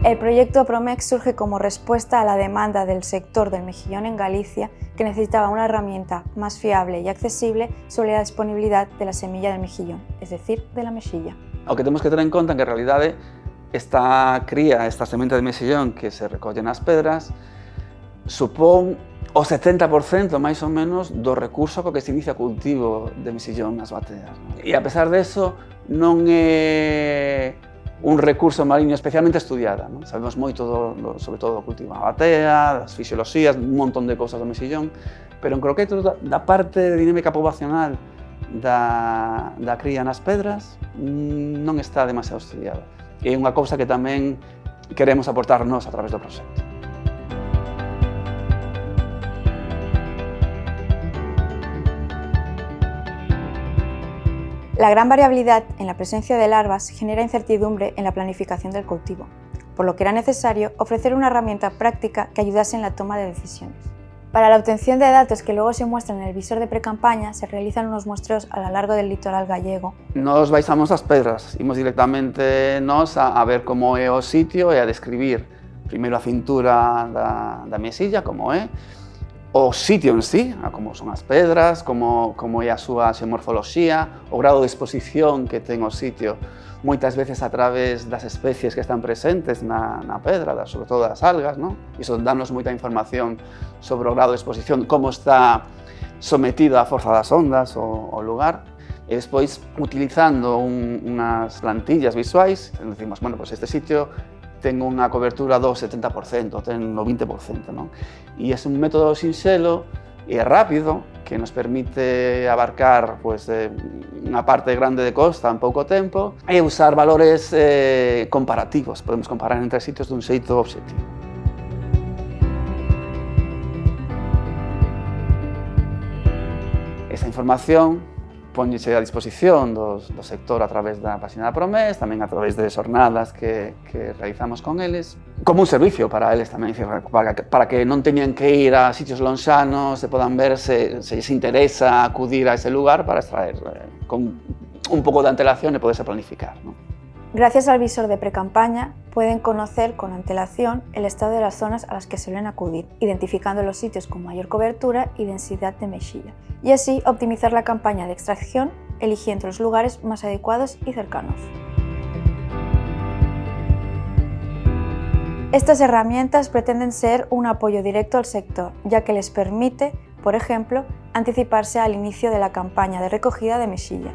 El proyecto Promex surge como respuesta a la demanda del sector del mejillón en Galicia, que necesitaba una herramienta más fiable y accesible sobre la disponibilidad de la semilla del mejillón, es decir, de la mexilla. O que temos que ter en conta que en realidade esta cría, esta semente de mexillón que se recolle nas pedras, supón o 70% máis ou menos do recurso co que se inicia o cultivo de mexillón nas bateas. E a pesar deso, non é un recurso mariño especialmente estudiada. Sabemos moito, sobre todo, do cultivo da batea, das fisioloxías, un montón de cousas do mexillón, pero en croqueto da parte de dinámica poblacional da cría nas pedras non está demasiado estudiada. É unha cousa que tamén queremos aportar nós a través do proxecto. La gran variabilidad en la presencia de larvas genera incertidumbre en la planificación del cultivo, por lo que era necesario ofrecer una herramienta práctica que ayudase en la toma de decisiones. Para la obtención de datos que luego se muestran en el visor de precampaña, se realizan unos muestreos a lo largo del litoral gallego. Nos baixamos as pedras, imos directamente nós a ver como é o sitio e a describir primeiro a cintura da mesilla, como é, o sitio en sí, como son as pedras, como é a súa xeomorfoloxía, o grado de exposición que ten o sitio, moitas veces a través das especies que están presentes na pedra, sobre todo das algas, non? Iso danos moita información sobre o grado de exposición, como está sometido á forza das ondas o lugar. E despois, utilizando unhas plantillas visuais, decimos, bueno, pues este sitio ten unha cobertura do 70%, ten o 20%, non? E é un método sinxelo e rápido que nos permite abarcar unha parte grande de costa en pouco tempo e usar valores comparativos. Podemos comparar entre sitios dun xeito obxectivo. Esta información póñese a disposición do sector a través da página da Promex, tamén a través de xornadas que realizamos con eles, como un servicio para eles tamén, para que non teñan que ir a sitios lonxanos, se podan ver se lles interesa acudir a ese lugar para extraer con un pouco de antelación e poderse planificar, ¿no? Gracias al visor de precampaña, pueden conocer con antelación el estado de las zonas a las que suelen acudir, identificando los sitios con mayor cobertura y densidad de mexilla, y así optimizar la campaña de extracción, eligiendo los lugares más adecuados y cercanos. Estas herramientas pretenden ser un apoyo directo al sector, ya que les permite, por ejemplo, anticiparse al inicio de la campaña de recogida de mexilla.